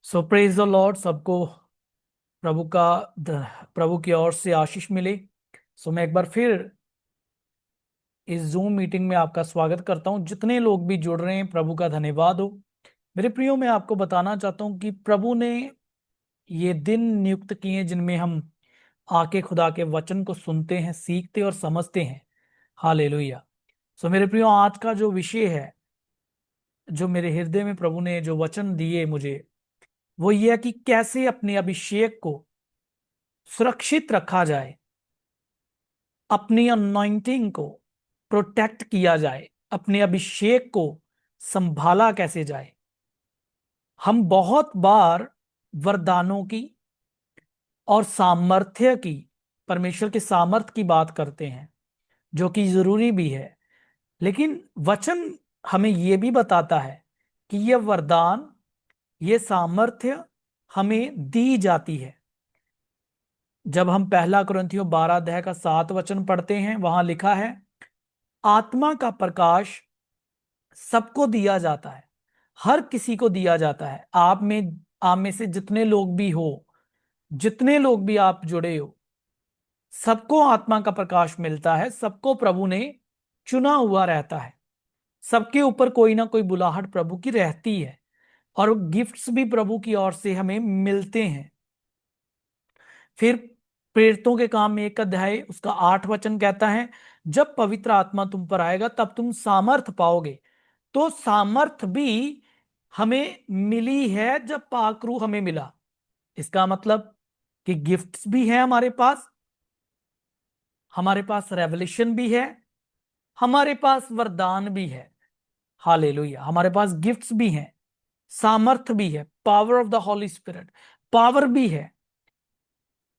So praise the Lord. सबको प्रभु का प्रभु की ओर से आशीष मिले। सो मैं एक बार फिर इस जूम मीटिंग में आपका स्वागत करता हूं। जितने लोग भी जुड़ रहे हैं, प्रभु का धन्यवाद हो। मेरे प्रियो, मैं आपको बताना चाहता हूं कि प्रभु ने ये दिन नियुक्त किए हैं जिनमें हम आके खुदा के वचन को सुनते हैं, सीखते और समझते हैं। हालेलुया। सो मेरे प्रियो, आज का जो विषय है, जो मेरे हृदय में प्रभु ने जो वचन दिए मुझे, वो ये है कि कैसे अपने अभिषेक को सुरक्षित रखा जाए, अपनी अनॉइंटिंग को प्रोटेक्ट किया जाए, अपने अभिषेक को संभाला कैसे जाए। हम बहुत बार वरदानों की और सामर्थ्य की, परमेश्वर के सामर्थ्य की बात करते हैं, जो कि जरूरी भी है। लेकिन वचन हमें यह भी बताता है कि यह वरदान, ये सामर्थ्य हमें दी जाती है। जब हम पहला कुरिन्थियों 12 अध्याय का 7 वचन पढ़ते हैं, वहां लिखा है, आत्मा का प्रकाश सबको दिया जाता है, हर किसी को दिया जाता है। आप में से जितने लोग भी हो, जितने लोग भी आप जुड़े हो, सबको आत्मा का प्रकाश मिलता है। सबको प्रभु ने चुना हुआ रहता है। सबके ऊपर कोई ना कोई बुलाहट प्रभु की रहती है, और गिफ्ट्स भी प्रभु की ओर से हमें मिलते हैं। फिर प्रेरितों के काम में 1 अध्याय उसका 8 वचन कहता है, जब पवित्र आत्मा तुम पर आएगा तब तुम सामर्थ पाओगे। तो सामर्थ भी हमें मिली है जब पाकरू हमें मिला। इसका मतलब कि गिफ्ट्स भी हैं हमारे पास रेवलेशन भी है, हमारे पास वरदान भी है। हालेलुया। हमारे पास गिफ्ट्स भी हैं, सामर्थ भी है, power of the Holi spirit, power भी है।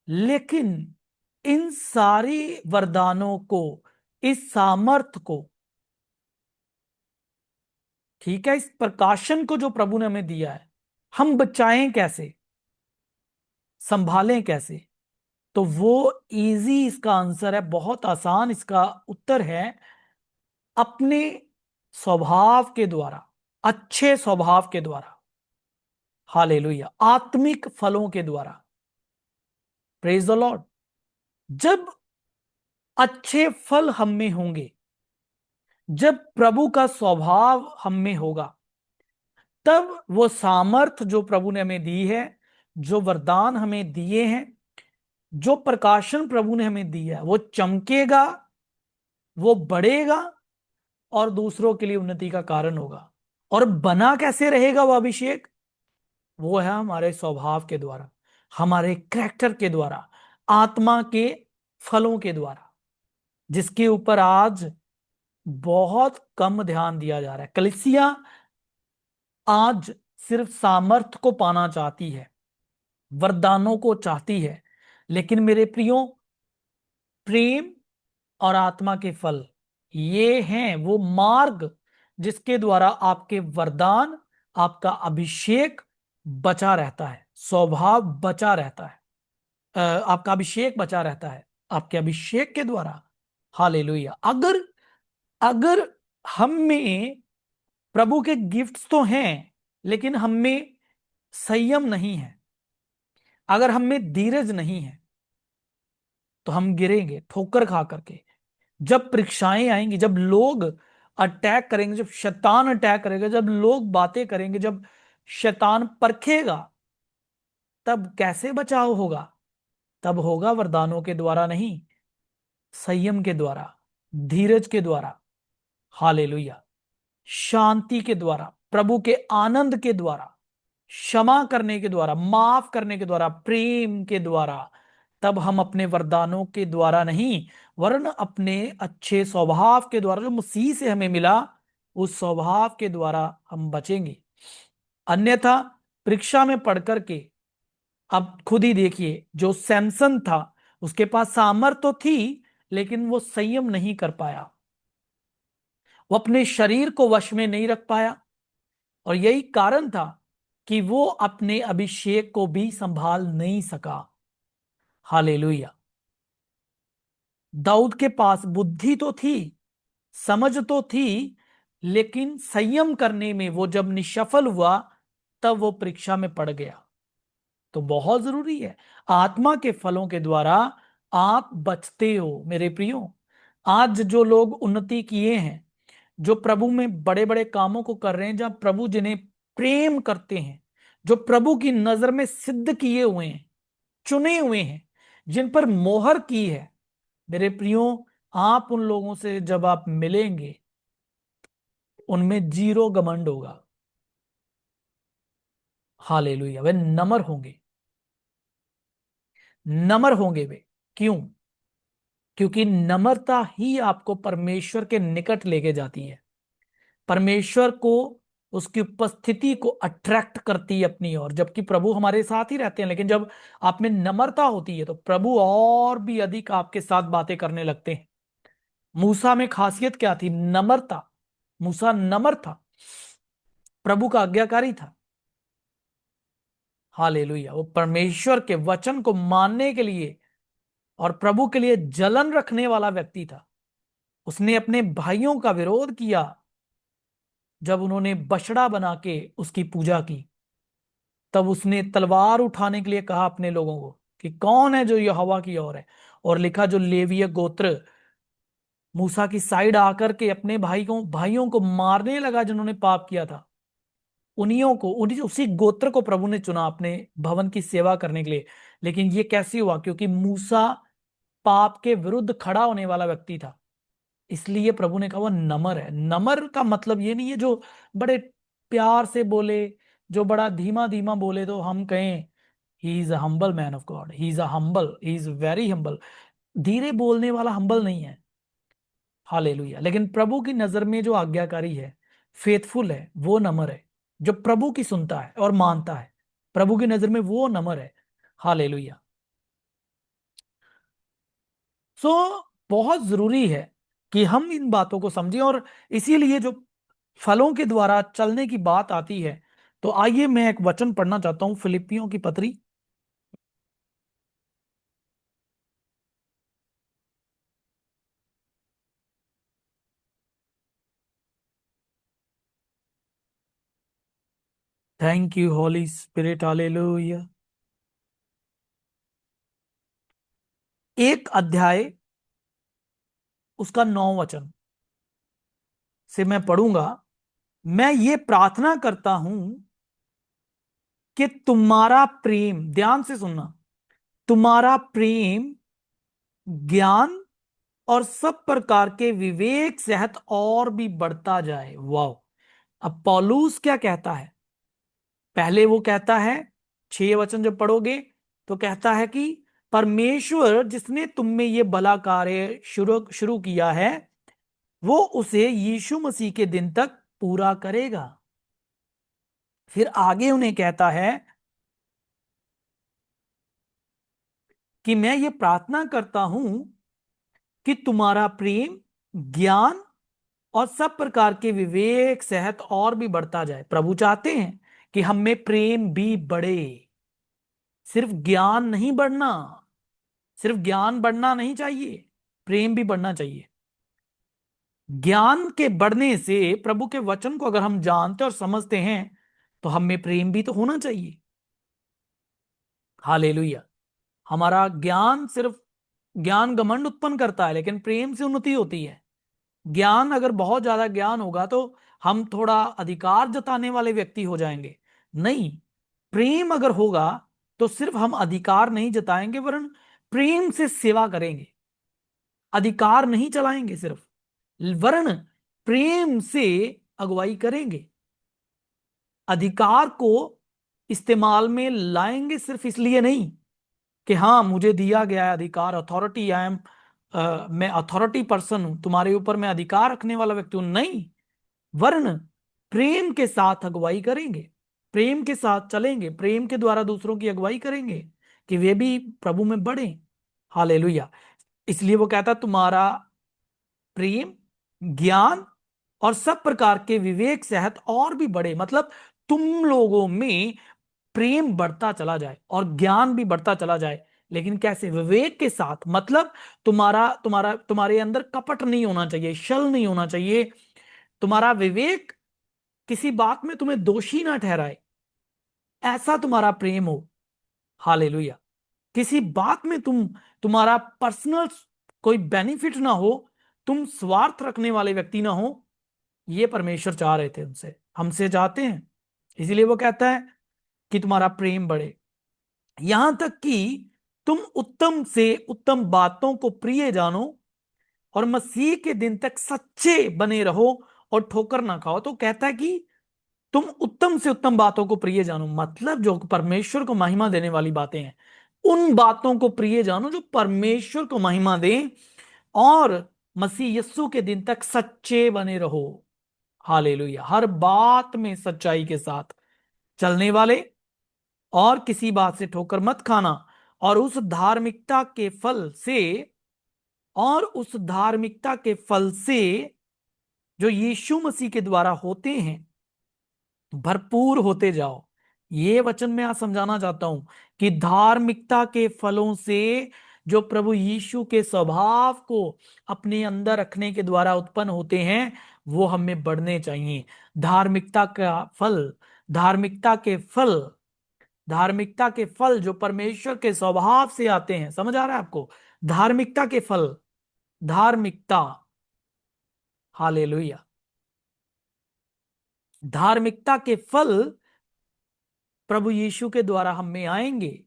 लेकिन इन सारी वरदानों को, इस सामर्थ को, ठीक है, इस प्रकाशन को जो प्रभु ने हमें दिया है, हम बचाएं कैसे, संभालें कैसे? तो वो इजी इसका आंसर है, बहुत आसान इसका उत्तर है, अपने स्वभाव के द्वारा, अच्छे स्वभाव के द्वारा। हालेलुया। आत्मिक फलों के द्वारा। Praise the Lord. जब अच्छे फल हम में होंगे, जब प्रभु का स्वभाव हम में होगा, तब वो सामर्थ जो प्रभु ने हमें दी है, जो वरदान हमें दिए हैं, जो प्रकाशन प्रभु ने हमें दिया है, वो चमकेगा, वो बढ़ेगा, और दूसरों के लिए उन्नति का कारण होगा। और बना कैसे रहेगा वो अभिषेक? वो है हमारे स्वभाव के द्वारा, हमारे कैरेक्टर के द्वारा, आत्मा के फलों के द्वारा, जिसके ऊपर आज बहुत कम ध्यान दिया जा रहा है। कलीसिया आज सिर्फ सामर्थ को पाना चाहती है, वरदानों को चाहती है। लेकिन मेरे प्रियो, प्रेम और आत्मा के फल, ये हैं वो मार्ग जिसके द्वारा आपके वरदान, आपका अभिषेक बचा रहता है, स्वभाव बचा रहता है, आपका अभिषेक बचा रहता है, आपके अभिषेक के द्वारा। हालेलुया। अगर अगर हम में प्रभु के गिफ्ट्स तो हैं, लेकिन हम में संयम नहीं है, अगर हम में धीरज नहीं है, तो हम गिरेंगे ठोकर खा करके। जब परीक्षाएं आएंगी, जब लोग अटैक करेंगे, जब शैतान अटैक करेगा, जब लोग बातें करेंगे, जब शैतान परखेगा, तब कैसे बचाव होगा? तब होगा वरदानों के द्वारा नहीं, संयम के द्वारा, धीरज के द्वारा। हालेलुया। शांति के द्वारा, प्रभु के आनंद के द्वारा, क्षमा करने के द्वारा, माफ करने के द्वारा, प्रेम के द्वारा। तब हम अपने वरदानों के द्वारा नहीं, वरन अपने अच्छे स्वभाव के द्वारा जो मसीह से हमें मिला, उस स्वभाव के द्वारा हम बचेंगे। अन्यथा परीक्षा में पढ़ करके, अब खुद ही देखिए, जो सैमसन था, उसके पास सामर्थ तो थी, लेकिन वो संयम नहीं कर पाया, वो अपने शरीर को वश में नहीं रख पाया। और यही कारण था कि वो अपने अभिषेक को भी संभाल नहीं सका। हालेलुया। दाऊद के पास बुद्धि तो थी, समझ तो थी, लेकिन संयम करने में वो जब निष्फल हुआ, तब वो परीक्षा में पड़ गया। तो बहुत जरूरी है, आत्मा के फलों के द्वारा आप बचते हो मेरे प्रियो। आज जो लोग उन्नति किए हैं, जो प्रभु में बड़े बड़े कामों को कर रहे हैं, जहां प्रभु जिन्हें प्रेम करते हैं, जो प्रभु की नजर में सिद्ध किए हुए हैं, चुने हुए हैं, जिन पर मोहर की है, मेरे प्रियो, आप उन लोगों से जब आप मिलेंगे, उनमें जीरो घमंड होगा। हालेलुया, वे नम्र होंगे, नम्र होंगे वे। क्यों? क्योंकि नम्रता ही आपको परमेश्वर के निकट लेके जाती है, परमेश्वर को, उसकी उपस्थिति को अट्रैक्ट करती है अपनी ओर। जबकि प्रभु हमारे साथ ही रहते हैं, लेकिन जब आप में नम्रता होती है तो प्रभु और भी अधिक आपके साथ बातें करने लगते हैं। मूसा में खासियत क्या थी? नम्रता। मूसा नम्र था, प्रभु का आज्ञाकारी था। हालेलुया, वो परमेश्वर के वचन को मानने के लिए और प्रभु के लिए जलन रखने वाला व्यक्ति था। उसने अपने भाइयों का विरोध किया जब उन्होंने बछड़ा बना के उसकी पूजा की। तब उसने तलवार उठाने के लिए कहा अपने लोगों को कि कौन है जो यहोवा की ओर है। और लिखा, जो लेवीय गोत्र मूसा की साइड आकर के अपने भाइयों को मारने लगा जिन्होंने पाप किया था, उन्हीं को, उन्हीं उसी गोत्र को प्रभु ने चुना अपने भवन की सेवा करने के लिए। लेकिन ये कैसे हुआ? क्योंकि मूसा पाप के विरुद्ध खड़ा होने वाला व्यक्ति था, इसलिए प्रभु ने कहा वो नमर है। नमर का मतलब ये नहीं है जो बड़े प्यार से बोले, जो बड़ा धीमा धीमा बोले तो हम कहें he is a humble man of God, he is a humble, he is very humble. धीरे बोलने वाला हम्बल नहीं है। हालेलुया। लेकिन प्रभु की नजर में जो आज्ञाकारी है, फेथफुल है, वो नमर है। जो प्रभु की सुनता है और मानता है, प्रभु की नजर में वो नमर है। हालेलुया। सो बहुत जरूरी है कि हम इन बातों को समझें। और इसीलिए जो फलों के द्वारा चलने की बात आती है, तो आइए मैं एक वचन पढ़ना चाहता हूं, फिलिपियों की पत्री। Thank you Holi spirit, hallelujah. एक अध्याय, उसका 9 वचन से मैं पढ़ूंगा। मैं ये प्रार्थना करता हूं कि तुम्हारा प्रेम, ध्यान से सुनना, तुम्हारा प्रेम ज्ञान और सब प्रकार के विवेक सहित और भी बढ़ता जाए। वाह! अब पौलुस क्या कहता है? पहले वो कहता है, 6 वचन जब पढ़ोगे तो कहता है कि परमेश्वर जिसने तुम में ये भला कार्य शुरू शुरू किया है, वो उसे यीशु मसीह के दिन तक पूरा करेगा। फिर आगे उन्हें कहता है कि मैं ये प्रार्थना करता हूं कि तुम्हारा प्रेम ज्ञान और सब प्रकार के विवेक सहित और भी बढ़ता जाए। प्रभु चाहते हैं कि हम में प्रेम भी बढ़े, सिर्फ ज्ञान नहीं बढ़ना, सिर्फ ज्ञान बढ़ना नहीं चाहिए, प्रेम भी बढ़ना चाहिए। ज्ञान के बढ़ने से, प्रभु के वचन को अगर हम जानते और समझते हैं, तो हम में प्रेम भी तो होना चाहिए। हालेलुया। हमारा ज्ञान सिर्फ, ज्ञान घमंड उत्पन्न करता है, लेकिन प्रेम से उन्नति होती है। ज्ञान, अगर बहुत ज्यादा ज्ञान होगा तो हम थोड़ा अधिकार जताने वाले व्यक्ति हो जाएंगे। नहीं, प्रेम अगर होगा तो सिर्फ हम अधिकार नहीं जताएंगे, वरन प्रेम से सेवा करेंगे। अधिकार नहीं चलाएंगे सिर्फ, वरन प्रेम से अगुवाई करेंगे। अधिकार को इस्तेमाल में लाएंगे सिर्फ इसलिए नहीं कि हाँ मुझे दिया गया है अधिकार, अथॉरिटी, आई एम, मैं अथॉरिटी पर्सन हूं, तुम्हारे ऊपर मैं अधिकार रखने वाला व्यक्ति हूं। नहीं, वरन प्रेम के साथ अगुवाई करेंगे, प्रेम के साथ चलेंगे, प्रेम के द्वारा दूसरों की अगुवाई करेंगे कि वे भी प्रभु में बढ़े। हालेलुया। इसलिए वो कहता तुम्हारा प्रेम ज्ञान और सब प्रकार के विवेक सहित और भी बढ़े, मतलब तुम लोगों में प्रेम बढ़ता चला जाए और ज्ञान भी बढ़ता चला जाए। लेकिन कैसे? विवेक के साथ, मतलब तुम्हारा तुम्हारा तुम्हारे अंदर कपट नहीं होना चाहिए, छल नहीं होना चाहिए। तुम्हारा विवेक किसी बात में तुम्हें दोषी ना ठहराए। ऐसा तुम्हारा प्रेम हो। हालेलुया। किसी बात में तुम्हारा पर्सनल कोई बेनिफिट ना हो, तुम स्वार्थ रखने वाले व्यक्ति ना हो। ये परमेश्वर चाह रहे थे उनसे, हमसे चाहते हैं। इसीलिए वो कहता है कि तुम्हारा प्रेम बढ़े, यहां तक कि तुम उत्तम से उत्तम बातों को प्रिय जानो और मसीह के दिन तक सच्चे बने रहो और ठोकर ना खाओ। तो कहता है कि तुम उत्तम से उत्तम बातों को प्रिय जानो, मतलब जो परमेश्वर को महिमा देने वाली बातें हैं, उन बातों को प्रिय जानो जो परमेश्वर को महिमा दें, और मसीह यस्सु के दिन तक सच्चे बने रहो। हालेलुया। हर बात में सच्चाई के साथ चलने वाले, और किसी बात से ठोकर मत खाना, और उस धार्मिकता के फल से, और उस धार्मिकता के फल से जो यीशु मसीह के द्वारा होते हैं, भरपूर होते जाओ। ये वचन मैं आज समझाना चाहता हूं कि धार्मिकता के फलों से जो प्रभु यीशु के स्वभाव को अपने अंदर रखने के द्वारा उत्पन्न होते हैं, वो हमें बढ़ने चाहिए। धार्मिकता का फल, धार्मिकता के फल, धार्मिकता के फल जो परमेश्वर के स्वभाव से आते हैं। समझ आ रहा है आपको? धार्मिकता के फल, धार्मिकता। हालेलुया। धार्मिकता के फल प्रभु यीशु के द्वारा हम में आएंगे,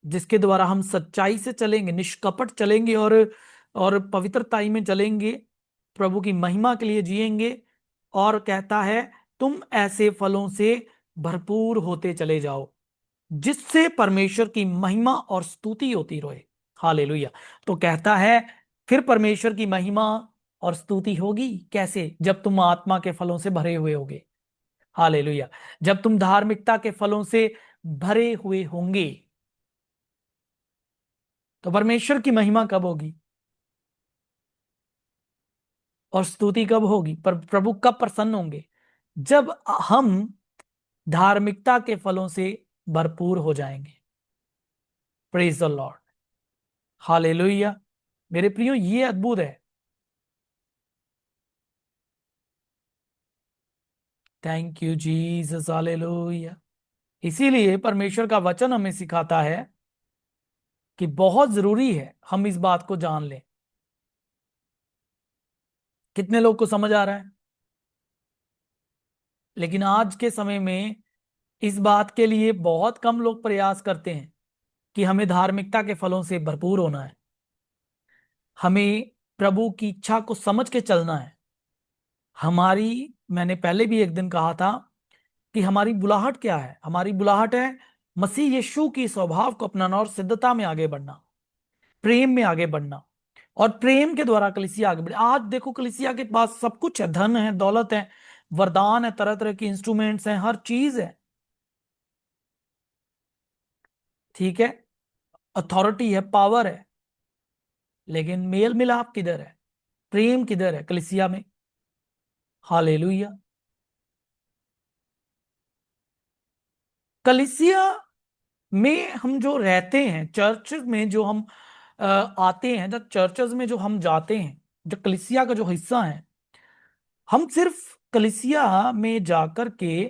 जिसके द्वारा हम सच्चाई से चलेंगे, निष्कपट चलेंगे, और पवित्रताई में चलेंगे, प्रभु की महिमा के लिए जिएंगे। और कहता है तुम ऐसे फलों से भरपूर होते चले जाओ, जिससे परमेश्वर की महिमा और स्तुति होती रहे। हालेलुया। तो कहता है फिर परमेश्वर की महिमा और स्तुति होगी कैसे? जब तुम आत्मा के फलों से भरे हुए होगे। हालेलुया। जब तुम धार्मिकता के फलों से भरे हुए होंगे, तो परमेश्वर की महिमा कब होगी और स्तुति कब होगी? पर प्रभु कब प्रसन्न होंगे? जब हम धार्मिकता के फलों से भरपूर हो जाएंगे। Praise the Lord. हालेलुया। मेरे प्रियो, ये अद्भुत है। Thank you Jesus. हालेलुया। इसीलिए परमेश्वर का वचन हमें सिखाता है कि बहुत जरूरी है हम इस बात को जान लें। कितने लोग को समझ आ रहा है? लेकिन आज के समय में इस बात के लिए बहुत कम लोग प्रयास करते हैं कि हमें धार्मिकता के फलों से भरपूर होना है, हमें प्रभु की इच्छा को समझ के चलना है। हमारी, मैंने पहले भी एक दिन कहा था कि हमारी बुलाहट क्या है? हमारी बुलाहट है मसीह यीशु की स्वभाव को अपनाना और सिद्धता में आगे बढ़ना, प्रेम में आगे बढ़ना, और प्रेम के द्वारा कलीसिया आगे बढ़े। आज देखो कलीसिया के पास सब कुछ है, धन है, दौलत है, वरदान है, तरह तरह के इंस्ट्रूमेंट्स हैं, हर चीज है, ठीक है, अथॉरिटी है, पावर है, लेकिन मेल मिलाप किधर है? प्रेम किधर है कलीसिया में? हालेलुया। कलीसिया में हम जो रहते हैं, चर्चेज में जो हम आते हैं, जब चर्चेज में जो हम जाते हैं, जो कलीसिया का जो हिस्सा है, हम सिर्फ कलीसिया में जाकर के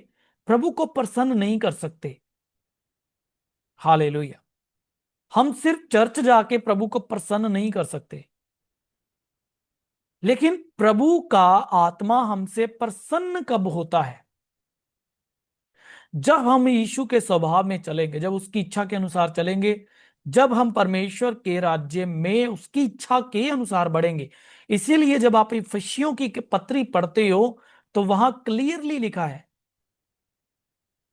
प्रभु को प्रसन्न नहीं कर सकते। हालेलुया। हम सिर्फ चर्च जाके प्रभु को प्रसन्न नहीं कर सकते, लेकिन प्रभु का आत्मा हमसे प्रसन्न कब होता है? जब हम यीशु के स्वभाव में चलेंगे, जब उसकी इच्छा के अनुसार चलेंगे, जब हम परमेश्वर के राज्य में उसकी इच्छा के अनुसार बढ़ेंगे। इसीलिए जब आप इफिसियों की पत्री पढ़ते हो, तो वहां क्लियरली लिखा है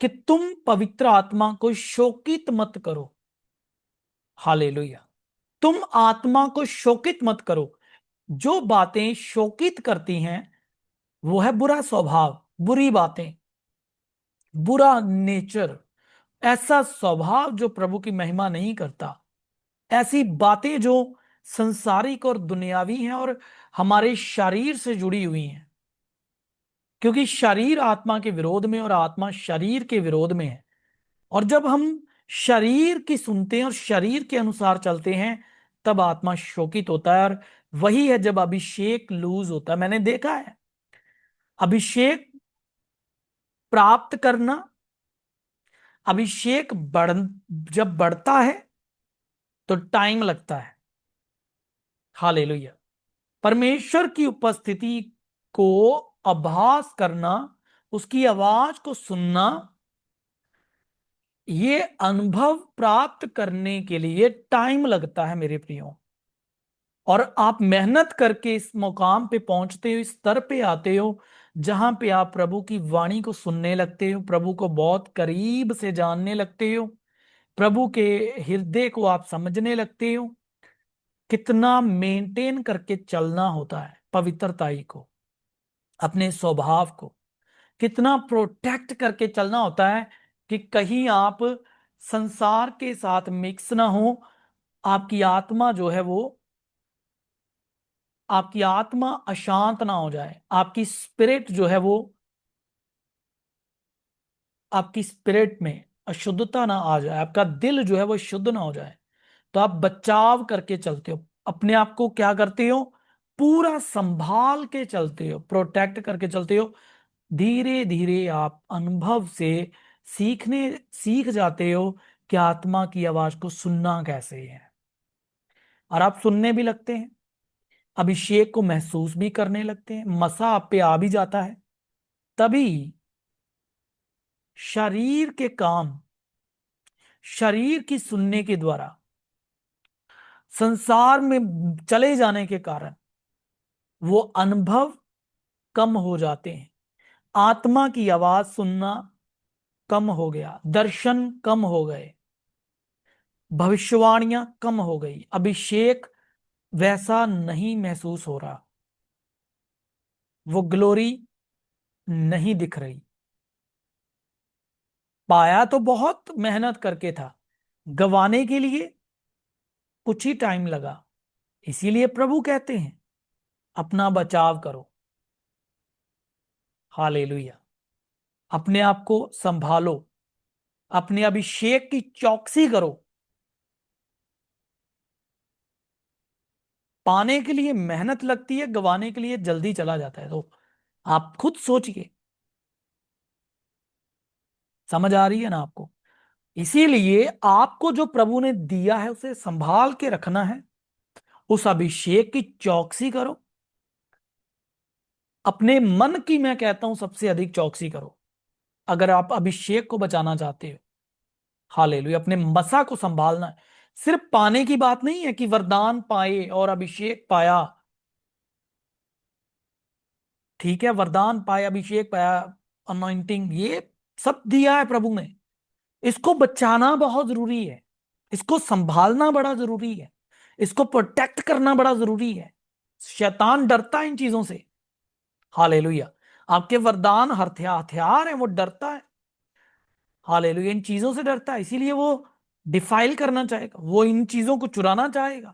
कि तुम पवित्र आत्मा को शोकित मत करो। हालेलुया। तुम आत्मा को शोकित मत करो। जो बातें शोकित करती हैं, वो है बुरा स्वभाव, बुरी बातें, बुरा नेचर, ऐसा स्वभाव जो प्रभु की महिमा नहीं करता, ऐसी बातें जो संसारिक और दुनियावी हैं और हमारे शरीर से जुड़ी हुई हैं। क्योंकि शरीर आत्मा के विरोध में और आत्मा शरीर के विरोध में है। और जब हम शरीर की सुनते हैं और शरीर के अनुसार चलते हैं, तब आत्मा शोकित होता है। और वही है जब अभिषेक लूज होता है। मैंने देखा है, अभिषेक प्राप्त करना अभिषेक जब बढ़ता है तो टाइम लगता है। हालेलुया। परमेश्वर की उपस्थिति को आभास करना, उसकी आवाज को सुनना, ये अनुभव प्राप्त करने के लिए टाइम लगता है मेरे प्रियो। और आप मेहनत करके इस मुकाम पे पहुंचते हो, इस स्तर पे आते हो जहां पे आप प्रभु की वाणी को सुनने लगते हो, प्रभु को बहुत करीब से जानने लगते हो, प्रभु के हृदय को आप समझने लगते हो। कितना मेंटेन करके चलना होता है पवित्रताई को, अपने स्वभाव को कितना प्रोटेक्ट करके चलना होता है कि कहीं आप संसार के साथ मिक्स ना हो। आपकी आत्मा जो है वो, आपकी आत्मा अशांत ना हो जाए, आपकी स्पिरिट जो है वो, आपकी स्पिरिट में अशुद्धता ना आ जाए, आपका दिल जो है वो शुद्ध ना हो जाए। तो आप बचाव करके चलते हो, अपने आप को क्या करते हो, पूरा संभाल के चलते हो, प्रोटेक्ट करके चलते हो। धीरे धीरे आप अनुभव से सीख जाते हो कि आत्मा की आवाज को सुनना कैसे है। और आप सुनने भी लगते हैं, अभिषेक को महसूस भी करने लगते हैं, मसा आप पे आ भी जाता है। तभी शरीर के काम, शरीर की सुनने के द्वारा, संसार में चले जाने के कारण वो अनुभव कम हो जाते हैं। आत्मा की आवाज सुनना कम हो गया, दर्शन कम हो गए, भविष्यवाणियां कम हो गई, अभिषेक वैसा नहीं महसूस हो रहा, वो ग्लोरी नहीं दिख रही। पाया तो बहुत मेहनत करके था, गवाने के लिए कुछ ही टाइम लगा। इसीलिए प्रभु कहते हैं अपना बचाव करो। हालेलुया। अपने आप को संभालो, अपने अभिषेक की चौकसी करो। पाने के लिए मेहनत लगती है, गवाने के लिए जल्दी चला जाता है। तो आप खुद सोचिए, समझ आ रही है ना आपको? इसीलिए आपको जो प्रभु ने दिया है उसे संभाल के रखना है, उस अभिषेक की चौकसी करो। अपने मन की मैं कहता हूं सबसे अधिक चौकसी करो, अगर आप अभिषेक को बचाना चाहते हो। हालेलुया। अपने मसा को संभालना है। सिर्फ पाने की बात नहीं है कि वरदान पाए और अभिषेक पाया। ठीक है, वरदान पाए, अभिषेक पाया, अनॉइंटिंग, ये सब दिया है प्रभु ने। इसको बचाना बहुत जरूरी है, इसको संभालना बड़ा जरूरी है, इसको प्रोटेक्ट करना बड़ा जरूरी है। शैतान डरता है इन चीजों से। हालेलुया। आपके वरदान हथियार है, वो डरता है। हालेलुया। इन चीजों से डरता है, इसीलिए वो डिफाइल करना चाहेगा, वो इन चीजों को चुराना चाहेगा,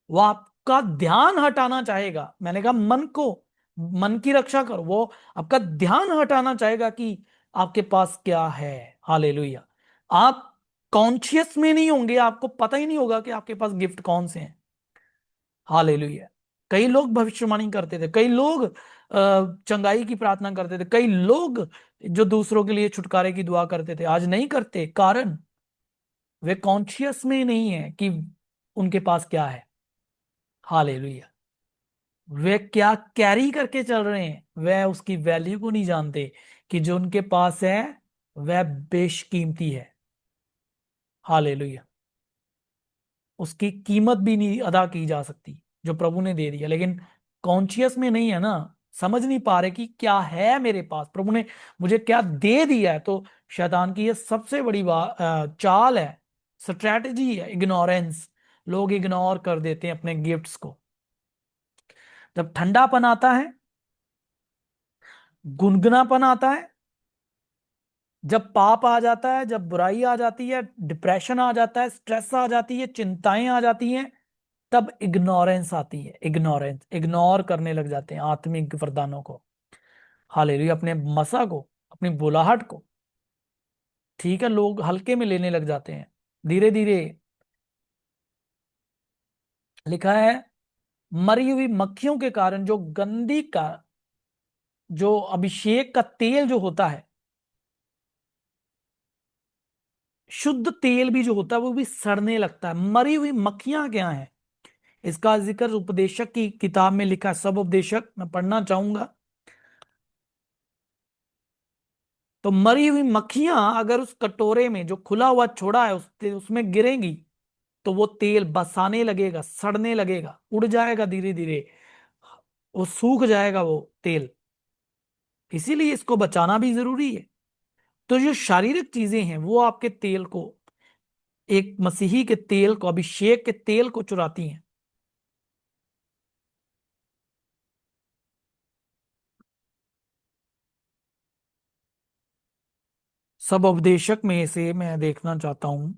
वो आपका ध्यान हटाना चाहेगा। मैंने कहा मन को, मन की रक्षा करो। वो आपका ध्यान हटाना चाहेगा कि आपके पास क्या है। हालेलुया। आप कॉन्शियस में नहीं होंगे, आपको पता ही नहीं होगा कि आपके पास गिफ्ट कौन से हैं। हालेलुया। कई लोग भविष्यवाणी करते थे, कई लोग चंगाई की प्रार्थना करते थे, कई लोग जो दूसरों के लिए छुटकारे की दुआ करते थे आज नहीं करते। कारण वे कॉन्शियस में नहीं है कि उनके पास क्या है। हालेलुया। वे क्या कैरी करके चल रहे हैं, वे उसकी वैल्यू को नहीं जानते कि जो उनके पास है वह बेशकीमती है। हालेलुया। उसकी कीमत भी नहीं अदा की जा सकती जो प्रभु ने दे दिया। लेकिन कॉन्शियस में नहीं है ना, समझ नहीं पा रहे कि क्या है मेरे पास, प्रभु ने मुझे क्या दे दिया है। तो शैतान की ये सबसे बड़ी चाल है, स्ट्रैटेजी है, इग्नोरेंस। लोग इग्नोर कर देते हैं अपने गिफ्ट्स को। जब ठंडापन आता है, गुनगुनापन आता है, जब पाप आ जाता है, जब बुराई आ जाती है, डिप्रेशन आ जाता है, स्ट्रेस आ जाती है, चिंताएं आ जाती हैं, तब इग्नोरेंस आती है। इग्नोरेंस, इग्नोर करने लग जाते हैं आत्मिक वरदानों को। हालेलुया। अपने मसा को, अपनी बुलाहट को, ठीक है, लोग हल्के में लेने लग जाते हैं धीरे धीरे। लिखा है मरी हुई मक्खियों के कारण, जो गंदी का, जो अभिषेक का तेल जो होता है, शुद्ध तेल भी जो होता है वो भी सड़ने लगता है। मरी हुई मक्खियां क्या है, इसका जिक्र उपदेशक की किताब में लिखा है, सब उपदेशक मैं पढ़ना चाहूंगा। तो मरी हुई मक्खियां अगर उस कटोरे में जो खुला हुआ छोड़ा है उसमें गिरेंगी, तो वो तेल बसाने लगेगा, सड़ने लगेगा, उड़ जाएगा धीरे धीरे, वो सूख जाएगा वो तेल। इसीलिए इसको बचाना भी जरूरी है। तो जो शारीरिक चीजें हैं वो आपके तेल को, एक मसीही के तेल को, अभिषेक के तेल को चुराती हैं। सब उपदेशक में से मैं देखना चाहता हूं,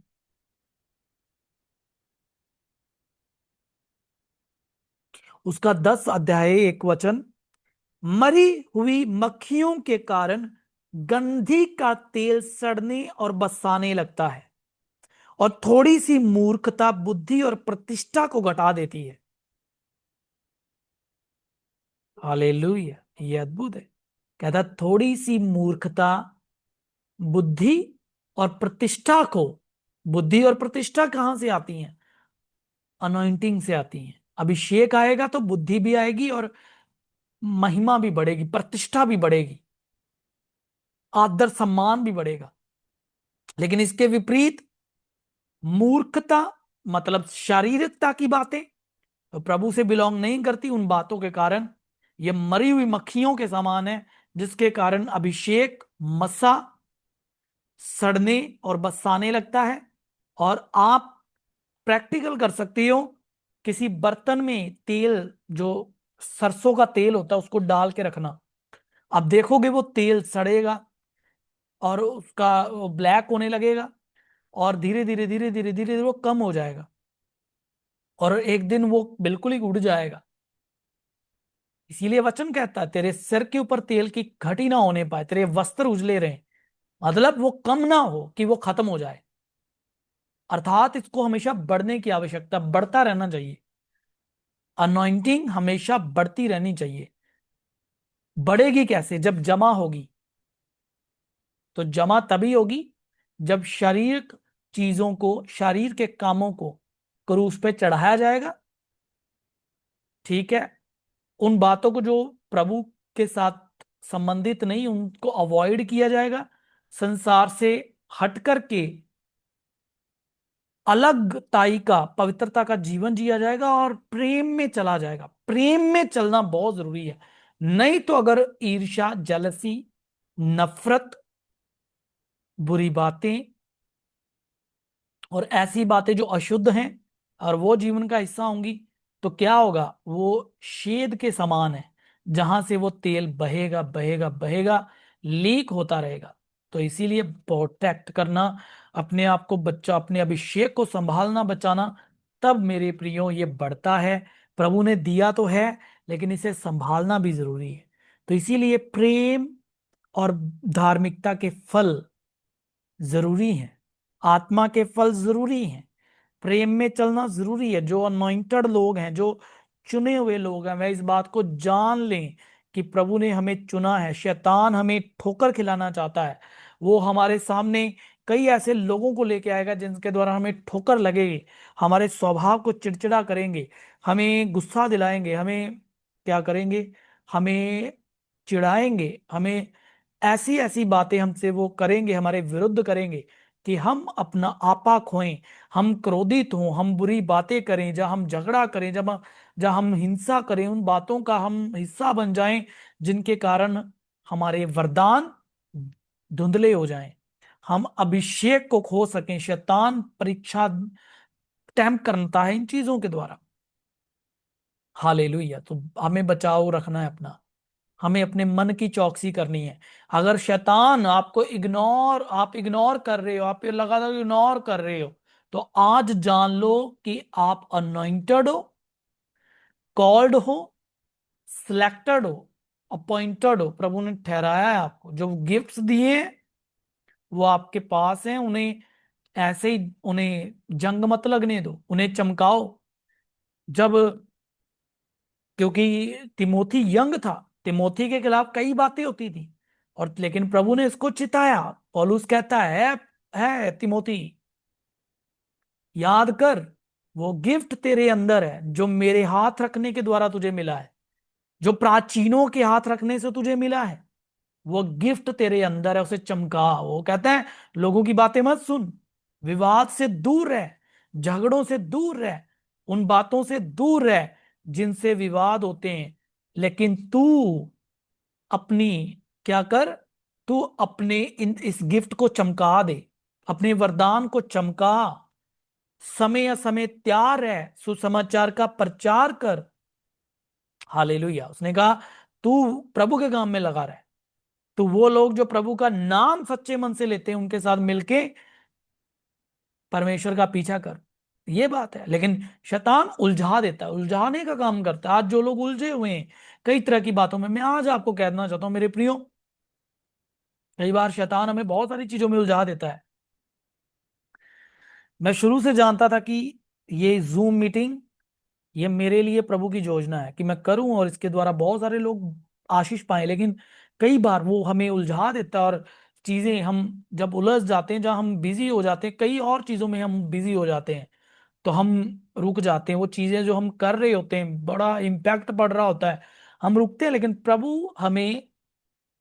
उसका 10 अध्याय 1 वचन। मरी हुई मक्खियों के कारण गंधी का तेल सड़ने और बसाने लगता है, और थोड़ी सी मूर्खता बुद्धि और प्रतिष्ठा को घटा देती है। हालेलुया, ये अद्भुत है। कहता थोड़ी सी मूर्खता बुद्धि और प्रतिष्ठा को, बुद्धि और प्रतिष्ठा कहां से आती हैं? अनॉइंटिंग से आती हैं। अभिषेक आएगा तो बुद्धि भी आएगी, और महिमा भी बढ़ेगी, प्रतिष्ठा भी बढ़ेगी, आदर सम्मान भी बढ़ेगा। लेकिन इसके विपरीत मूर्खता, मतलब शारीरिकता की बातें, तो प्रभु से बिलोंग नहीं करती। उन बातों के कारण ये मरी हुई मक्खियों के समान है, जिसके कारण अभिषेक, मसा सड़ने और बसाने लगता है। और आप प्रैक्टिकल कर सकती हो, किसी बर्तन में तेल, जो सरसों का तेल होता है, उसको डाल के रखना। अब देखोगे वो तेल सड़ेगा, और उसका वो ब्लैक होने लगेगा, और धीरे धीरे धीरे धीरे धीरे धीरे वो कम हो जाएगा, और एक दिन वो बिल्कुल ही उड़ जाएगा। इसीलिए वचन कहता है तेरे सिर के ऊपर तेल की घटी ना होने पाए, तेरे वस्त्र उजले रहे। मतलब वो कम ना हो कि वो खत्म हो जाए, अर्थात इसको हमेशा बढ़ने की आवश्यकता, बढ़ता रहना चाहिए। अनॉइंटिंग हमेशा बढ़ती रहनी चाहिए। बढ़ेगी कैसे? जब जमा होगी। तो जमा तभी होगी जब शारीरिक चीजों को, शरीर के कामों को क्रूस पे चढ़ाया जाएगा। ठीक है, उन बातों को जो प्रभु के साथ संबंधित नहीं, उनको अवॉइड किया जाएगा। संसार से हट करके अलग ताई का, पवित्रता का जीवन जिया जाएगा, और प्रेम में चला जाएगा। प्रेम में चलना बहुत जरूरी है। नहीं तो अगर ईर्ष्या, जलसी, नफरत, बुरी बातें और ऐसी बातें जो अशुद्ध हैं, और वो जीवन का हिस्सा होंगी, तो क्या होगा? वो शेद के समान है, जहां से वो तेल बहेगा बहेगा बहेगा, लीक होता रहेगा। तो इसीलिए प्रोटेक्ट करना, अपने आप को बच्चा, अपने अभिषेक को संभालना, बचाना, तब मेरे प्रियो ये बढ़ता है। प्रभु ने दिया तो है, लेकिन इसे संभालना भी जरूरी है। तो इसीलिए प्रेम और धार्मिकता के फल जरूरी हैं, आत्मा के फल जरूरी हैं, प्रेम में चलना जरूरी है। जो अनॉइंटेड लोग हैं, जो चुने हुए लोग हैं, वह इस बात को जान लें कि प्रभु ने हमें चुना है। शैतान हमें ठोकर खिलाना चाहता है। वो हमारे सामने कई ऐसे लोगों को लेके आएगा जिनके द्वारा हमें ठोकर लगेगी, हमारे स्वभाव को चिड़चिड़ा करेंगे, हमें गुस्सा दिलाएंगे, हमें क्या करेंगे, हमें चिढ़ाएंगे, हमें ऐसी ऐसी बातें हमसे वो करेंगे, हमारे विरुद्ध करेंगे, कि हम अपना आपा खोएं, हम क्रोधित हों, हम बुरी बातें करें, जब हम झगड़ा करें, जब हम हिंसा करें, उन बातों का हम हिस्सा बन जाएं, जिनके कारण हमारे वरदान धुंधले हो जाएं, हम अभिषेक को खो सकें। शैतान परीक्षा टेम्प करता है इन चीजों के द्वारा। हालेलुया। तो हमें बचाव रखना है अपना, हमें अपने मन की चौकसी करनी है। अगर शैतान आपको इग्नोर, आप इग्नोर कर रहे हो, आप ये लगातार इग्नोर कर रहे हो, तो आज जान लो कि आप अनॉइंटेड हो, कॉल्ड हो, सिलेक्टेड हो, अपॉइंटेड हो। प्रभु ने ठहराया है आपको। जो गिफ्ट्स दिए हैं वो आपके पास हैं, उन्हें ऐसे ही, उन्हें जंग मत लगने दो, उन्हें चमकाओ। जब, क्योंकि तिमोथी यंग था, तिमोथी के खिलाफ कई बातें होती थी, और लेकिन प्रभु ने इसको चिताया। पौलुस कहता है है तिमोथी, याद कर, वो गिफ्ट तेरे अंदर है जो मेरे हाथ रखने के द्वारा तुझे मिला है, जो प्राचीनों के हाथ रखने से तुझे मिला है। वो गिफ्ट तेरे अंदर है, उसे चमका। वो कहता है लोगों की बातें मत सुन, विवाद से दूर रह, झगड़ों से दूर रह, उन बातों से दूर रह जिनसे विवाद होते हैं। लेकिन तू अपनी क्या कर, तू अपने इस गिफ्ट को चमका दे, अपने वरदान को चमका। समय समय तैयार है, सुसमाचार का प्रचार कर। हालेलुया। उसने कहा तू प्रभु के काम में लगा रहे। तो वो लोग जो प्रभु का नाम सच्चे मन से लेते हैं उनके साथ मिलके परमेश्वर का पीछा कर। ये बात है। लेकिन शैतान उलझा देता है, उलझाने का काम करता है। आज जो लोग उलझे हुए हैं कई तरह की बातों में, मैं आज आपको कहना चाहता हूं मेरे प्रियो, कई बार शैतान हमें बहुत सारी चीजों में उलझा देता है। मैं शुरू से जानता था कि ये जूम मीटिंग, ये मेरे लिए प्रभु की योजना है कि मैं करूं और इसके द्वारा बहुत सारे लोग आशीष पाएं। लेकिन कई बार वो हमें उलझा देता है और चीजें, हम जब उलझ जाते हैं, जहां हम बिजी हो जाते हैं, कई और चीजों में हम बिजी हो जाते हैं, तो हम रुक जाते हैं। वो चीजें जो हम कर रहे होते हैं, बड़ा इम्पैक्ट पड़ रहा होता है, हम रुकते हैं। लेकिन प्रभु हमें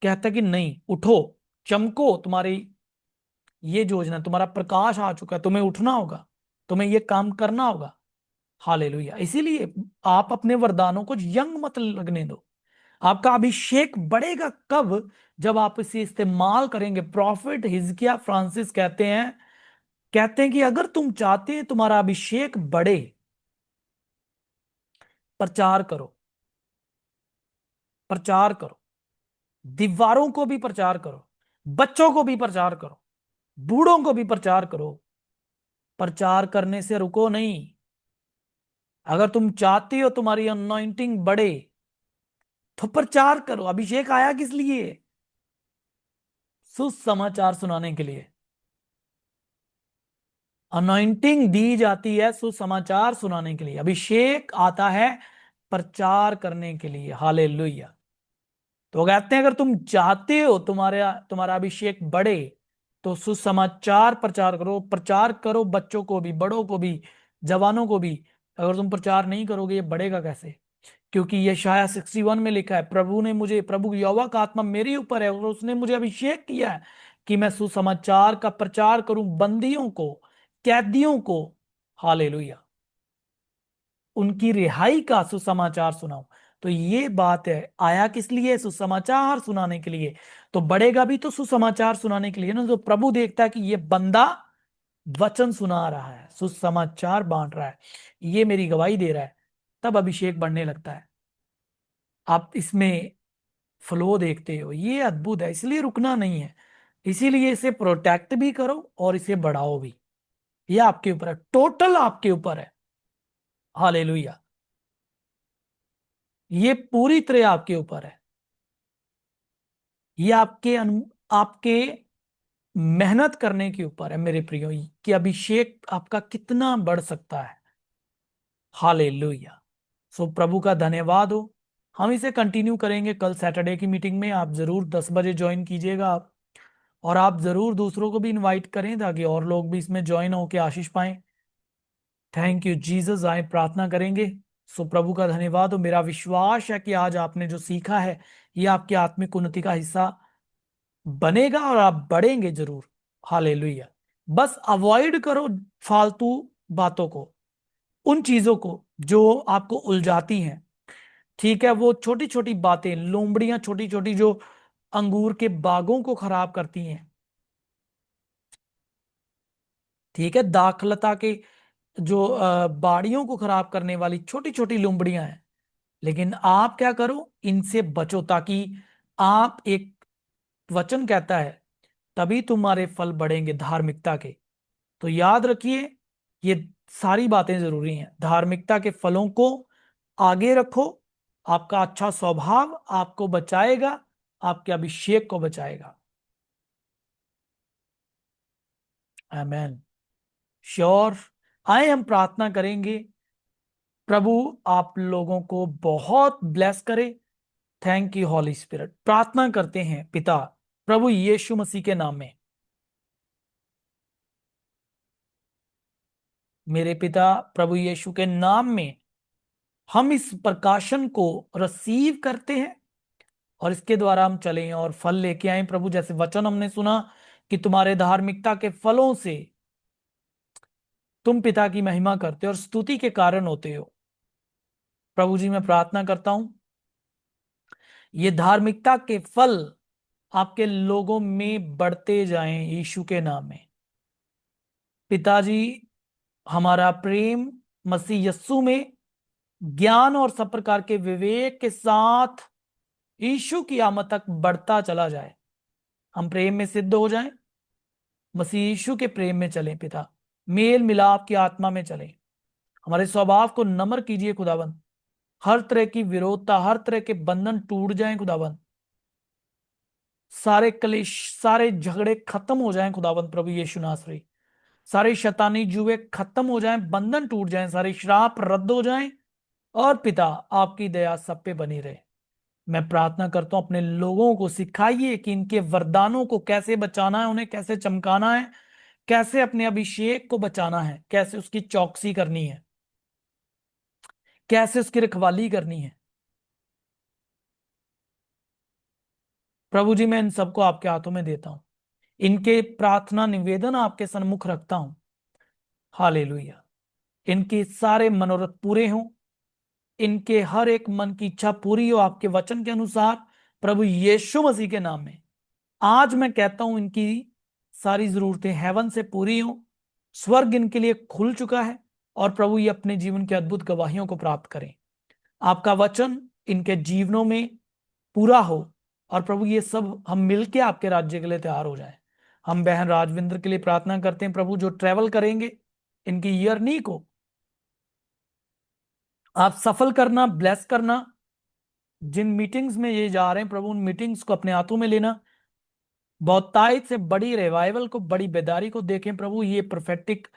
कहता है कि नहीं, उठो, चमको, तुम्हारी ये योजना, तुम्हारा प्रकाश आ चुका है, तुम्हें उठना होगा, तुम्हें ये काम करना होगा। हालेलुया। इसीलिए आप अपने वरदानों को यंग मत लगने दो। आपका अभिषेक बढ़ेगा कब? जब आप इसे इस्तेमाल करेंगे। प्रॉफिट हिजकिया फ्रांसिस कहते हैं कि अगर तुम चाहते हैं तुम्हारा अभिषेक बढ़े, प्रचार करो, प्रचार करो, दीवारों को भी प्रचार करो, बच्चों को भी प्रचार करो, बूढ़ों को भी प्रचार करो। प्रचार करने से रुको नहीं। अगर तुम चाहते हो तुम्हारी अनॉइंटिंग बढ़े तो प्रचार करो। अभिषेक आया किस लिए? सुसमाचार सुनाने के लिए। अनॉइंटिंग दी जाती है सुसमाचार सुनाने के लिए, अभिषेक आता है प्रचार करने के लिए। हालेलुया। तो वो कहते हैं अगर तुम चाहते हो तुम्हारा अभिषेक बढ़े तो सुसमाचार प्रचार करो। प्रचार करो, बच्चों को भी, बड़ों को भी, जवानों को भी। अगर तुम प्रचार नहीं करोगे ये बढ़ेगा कैसे? क्योंकि यशायाह 61 में लिखा है, प्रभु यहोवा का आत्मा मेरे ऊपर है और उसने मुझे अभिषेक किया है कि मैं सुसमाचार का प्रचार करूं बंदियों को, कैदियों को। हालेलुया। उनकी रिहाई का सुसमाचार सुनाऊं। तो ये बात है, आया किस लिए? सुसमाचार सुनाने के लिए। तो बढ़ेगा भी तो सुसमाचार सुनाने के लिए ना। जो प्रभु देखता है कि ये बंदा वचन सुना रहा है, सुसमाचार बांट रहा है, ये मेरी गवाही दे रहा है, तब अभिषेक बढ़ने लगता है। आप इसमें फ्लो देखते हो, ये अद्भुत है। इसलिए रुकना नहीं है। इसीलिए इसे प्रोटेक्ट भी करो और इसे बढ़ाओ भी। ये आपके ऊपर है, टोटल आपके ऊपर है। हालेलुया। ये पूरी तरह आपके ऊपर है। ये आपके मेहनत करने के ऊपर है मेरे प्रियो, कि अभिषेक आपका कितना बढ़ सकता है। हालेलुया। सो प्रभु का धन्यवाद हो। हम इसे कंटिन्यू करेंगे कल सैटरडे की मीटिंग में। आप जरूर 10 बजे ज्वाइन कीजिएगा आप। और आप जरूर दूसरों को भी इनवाइट करें ताकि और लोग भी इसमें ज्वाइन होकर आशीष पाएं। Thank you Jesus. आए प्रार्थना करेंगे। सो प्रभु का धन्यवाद हो। मेरा विश्वास है कि आज आपने जो सीखा है ये आपकी आत्मिक उन्नति का हिस्सा बनेगा और आप बढ़ेंगे जरूर। हालेलुया। बस अवॉइड करो फालतू बातों को, उन चीजों को जो आपको उलझाती हैं। ठीक है, वो छोटी छोटी बातें, लोमड़ियां छोटी छोटी जो अंगूर के बागों को खराब करती हैं। ठीक है, दाखलता के जो बाड़ियों को खराब करने वाली छोटी छोटी लोमड़ियां हैं। लेकिन आप क्या करो, इनसे बचो ताकि आप एक, वचन कहता है तभी तुम्हारे फल बढ़ेंगे धार्मिकता के। तो याद रखिए, ये सारी बातें जरूरी हैं। धार्मिकता के फलों को आगे रखो। आपका अच्छा स्वभाव आपको बचाएगा, आपके अभिषेक को बचाएगा। आमेन। श्योर। आए हम प्रार्थना करेंगे। प्रभु आप लोगों को बहुत ब्लेस करे। Thank you Holy Spirit. प्रार्थना करते हैं पिता प्रभु यीशु मसीह के नाम में। मेरे पिता, प्रभु यीशु के नाम में हम इस प्रकाशन को रिसीव करते हैं और इसके द्वारा हम चलें और फल लेके आए प्रभु। जैसे वचन हमने सुना कि तुम्हारे धार्मिकता के फलों से तुम पिता की महिमा करते हो और स्तुति के कारण होते हो। प्रभु जी, मैं प्रार्थना करता हूं ये धार्मिकता के फल आपके लोगों में बढ़ते जाएं यीशु के नाम में। पिताजी, हमारा प्रेम मसीह यस्सु में ज्ञान और सब प्रकार के विवेक के साथ यीशु की आमद तक बढ़ता चला जाए। हम प्रेम में सिद्ध हो जाएं, मसीह यीशु के प्रेम में चलें पिता, मेल मिलाप की आत्मा में चलें। हमारे स्वभाव को नम्र कीजिए खुदाबंद। हर तरह की विरोधता, हर तरह के बंधन टूट जाएं खुदाबंद। सारे कलेश, सारे झगड़े खत्म हो जाएं खुदाबंद प्रभु यीशु नासरी। सारे शैतानी जुए खत्म हो जाएं, बंधन टूट जाएं, सारे श्राप रद्द हो जाएं और पिता आपकी दया सब पे बनी रहे। मैं प्रार्थना करता हूं अपने लोगों को सिखाइए कि इनके वरदानों को कैसे बचाना है, उन्हें कैसे चमकाना है, कैसे अपने अभिषेक को बचाना है, कैसे उसकी चौकसी करनी है, कैसे उसकी रखवाली करनी है। प्रभु जी, मैं इन सबको आपके हाथों में देता हूं। इनके प्रार्थना निवेदन आपके सन्मुख रखता हूं। हालेलुया। इनके सारे मनोरथ पूरे हों, इनके हर एक मन की इच्छा पूरी हो आपके वचन के अनुसार प्रभु यीशु मसीह के नाम में। आज मैं कहता हूं इनकी सारी जरूरतें हेवन से पूरी हो, स्वर्ग इनके लिए खुल चुका है और प्रभु ये अपने जीवन के अद्भुत गवाहियों को प्राप्त करें। आपका वचन इनके जीवनों में पूरा हो और प्रभु ये सब हम मिलके आपके राज्य के लिए तैयार हो जाएं। हम बहन राजविंद्र के लिए प्रार्थना करते हैं प्रभु, जो ट्रेवल करेंगे इनकी ईयरनी को आप सफल करना, ब्लेस करना। जिन मीटिंग्स में ये जा रहे हैं प्रभु, उन मीटिंग्स को अपने हाथों में लेना। बहुतायत से बड़ी रिवाइवल को, बड़ी बेदारी को देखें प्रभु, ये प्रोफेटिक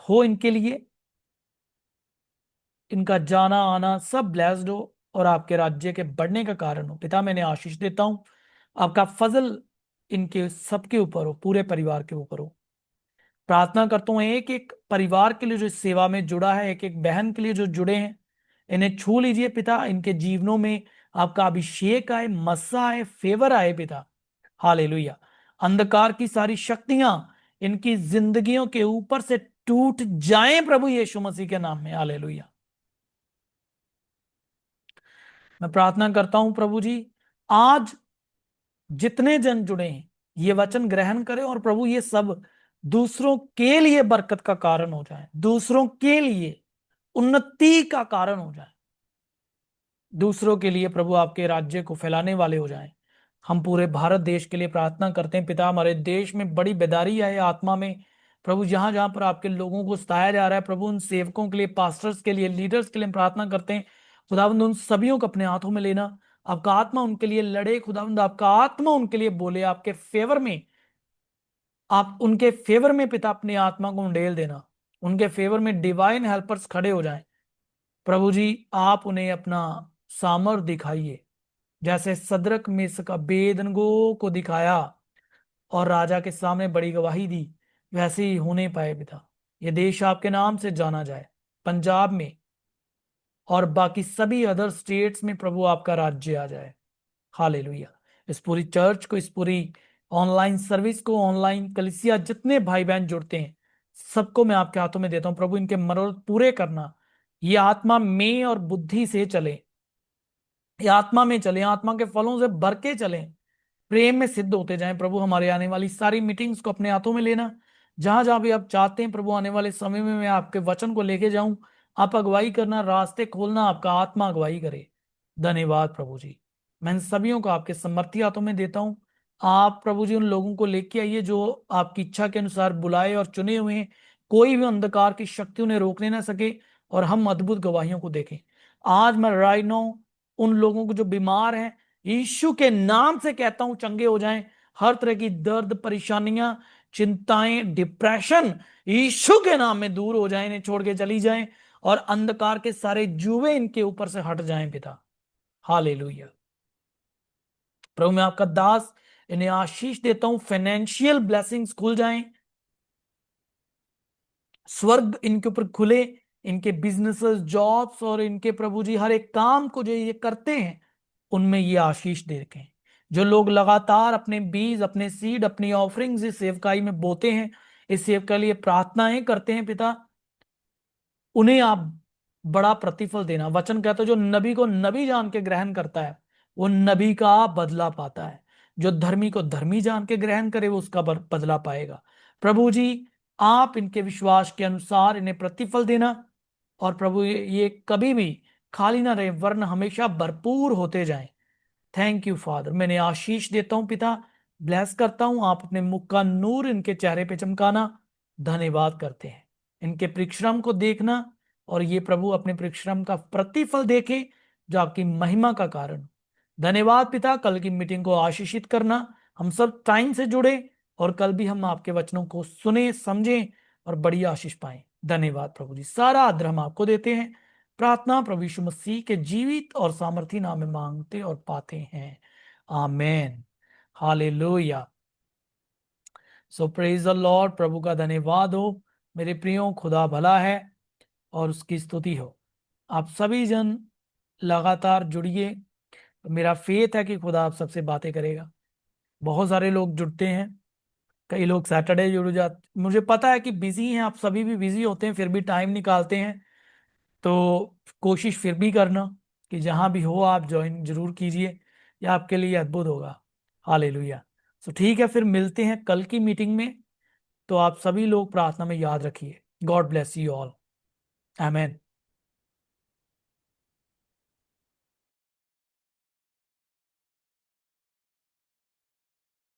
हो इनके लिए। इनका जाना आना सब ब्लेस्ड हो और आपके राज्य के बढ़ने का कारण हो। पिता, मैंने आशीष देता हूं, आपका फजल इनके सबके ऊपर हो, पूरे परिवार के ऊपर हो। प्रार्थना करता हूं एक एक परिवार के लिए जो इस सेवा में जुड़ा है, एक एक बहन के लिए जो जुड़े हैं, इन्हें छू लीजिए पिता। इनके जीवनों में आपका अभिषेक आए, मस्सा आए, फेवर आए पिता। हालेलुया। अंधकार की सारी शक्तियां इनकी जिंदगियों के ऊपर से टूट जाएं प्रभु यीशु मसीह के नाम में। हालेलुया। मैं प्रार्थना करता हूं प्रभु जी, आज जितने जन जुड़े हैं ये वचन ग्रहण करें और प्रभु ये सब दूसरों के लिए बरकत का कारण हो जाए, दूसरों के लिए उन्नति का कारण हो जाए, दूसरों के लिए प्रभु आपके राज्य को फैलाने वाले हो जाएं। हम पूरे भारत देश के लिए प्रार्थना करते हैं पिता, हमारे देश में बड़ी बेदारी आए आत्मा में प्रभु। जहां जहां पर आपके लोगों को सताया जा रहा है प्रभु, उन सेवकों के लिए, पास्टर्स के लिए, लीडर्स के लिए हम प्रार्थना करते हैं खुदावंद, उन सभियों को अपने हाथों में लेना। आपका आत्मा उनके लिए लड़े खुदावंद, आपका आत्मा उनके लिए बोले, आपके फेवर में, आप उनके फेवर में पिता अपनी आत्मा को उंडेल देना। उनके फेवर में डिवाइन हेल्पर्स खड़े हो जाएं प्रभु जी। आप उन्हें अपना सामर्थ दिखाइए, जैसे सदरक मेसक अबेदनगो को दिखाया और राजा के सामने बड़ी गवाही दी, वैसे ही होने पाए पिता। ये देश आपके नाम से जाना जाए, पंजाब में और बाकी सभी अदर स्टेट्स में प्रभु आपका राज्य आ जाए। हालेलुया। इस पूरी चर्च को, इस पूरी ऑनलाइन सर्विस को, ऑनलाइन कलिसिया जितने भाई बहन जुड़ते हैं सबको मैं आपके हाथों में देता हूं प्रभु। इनके मनोरथ पूरे करना, ये आत्मा में और बुद्धि से चले, ये आत्मा में चले, आत्मा के फलों से भर के चले, प्रेम में सिद्ध होते जाएं प्रभु। हमारे आने वाली सारी मीटिंग्स को अपने हाथों में लेना, जहां जहां भी आप चाहते हैं प्रभु आने वाले समय में मैं आपके वचन को लेके जाऊं, आप अगुवाई करना, रास्ते खोलना, आपका आत्मा अगुवाई करे। धन्यवाद प्रभु जी। मैं इन सभियों को आपके समर्थी हाथों में देता हूं। आप प्रभु जी उन लोगों को लेके आइए जो आपकी इच्छा के अनुसार बुलाए और चुने हुए हैं। कोई भी अंधकार की शक्ति उन्हें रोकने ना सके और हम अद्भुत गवाहियों को देखें। आज मैं राइट नाउ उन लोगों को जो बीमार हैं यीशु के नाम से कहता हूं चंगे हो जाएं। हर तरह की दर्द, परेशानियां, चिंताएं, डिप्रेशन यीशु के नाम में दूर हो जाएं, इन्हें छोड़ के चली जाएं और अंधकार के सारे जुए इनके ऊपर से हट जाएं पिता। हालेलुया। प्रभु मैं आपका दास इन्हें आशीष देता हूं, फाइनेंशियल ब्लेसिंग्स खुल जाएं, स्वर्ग इनके ऊपर खुले, इनके बिजनेसेस, जॉब्स और इनके प्रभु जी हर एक काम को जो ये करते हैं उनमें ये आशीष दे रखें। जो लोग लगातार अपने बीज, अपने सीड, अपनी ऑफरिंग्स इस सेवकाई में बोते हैं, इस सेवकाई के लिए प्रार्थनाएं करते हैं पिता, उन्हें आप बड़ा प्रतिफल देना। वचन कहता है जो नबी को नबी जान के ग्रहण करता है वो नबी का बदला पाता है, जो धर्मी को धर्मी जान के ग्रहण करे वो उसका बदला पाएगा। प्रभु जी आप इनके विश्वास के अनुसार इन्हें प्रतिफल देना, और प्रभु ये कभी भी खाली ना रहे वरन हमेशा भरपूर होते जाएं। थैंक यू फादर, मैंने आशीष देता हूं पिता, ब्लेस करता हूं, आप अपने मुख का नूर इनके चेहरे पे चमकाना। धन्यवाद करते हैं इनके परिश्रम को देखना, और ये प्रभु अपने परिश्रम का प्रतिफल देखे जो आपकी महिमा का कारण। धन्यवाद पिता, कल की मीटिंग को आशीषित करना, हम सब टाइम से जुड़े और कल भी हम आपके वचनों को सुने, समझें और बड़ी आशीष पाएं। धन्यवाद प्रभु जी, सारा आदर हम आपको देते हैं। प्रार्थना प्रभु यीशु मसीह के जीवित और सामर्थी नाम में मांगते और पाते हैं, amen. Hallelujah. So praise the lord, प्रभु का धन्यवाद हो। मेरे प्रियो, खुदा भला है और उसकी स्तुति हो। आप सभी जन लगातार जुड़िए, मेरा फेथ है कि खुदा आप सबसे बातें करेगा। बहुत सारे लोग जुड़ते हैं, कई लोग सैटरडे जुड़ जाते, मुझे पता है कि बिजी हैं, आप सभी भी बिजी होते हैं, फिर भी टाइम निकालते हैं। तो कोशिश फिर भी करना कि जहां भी हो आप ज्वाइन जरूर कीजिए, यह आपके लिए अद्भुत होगा। हालेलुया। तो ठीक है, फिर मिलते हैं कल की मीटिंग में। तो आप सभी लोग प्रार्थना में याद रखिए। God bless you all. Amen.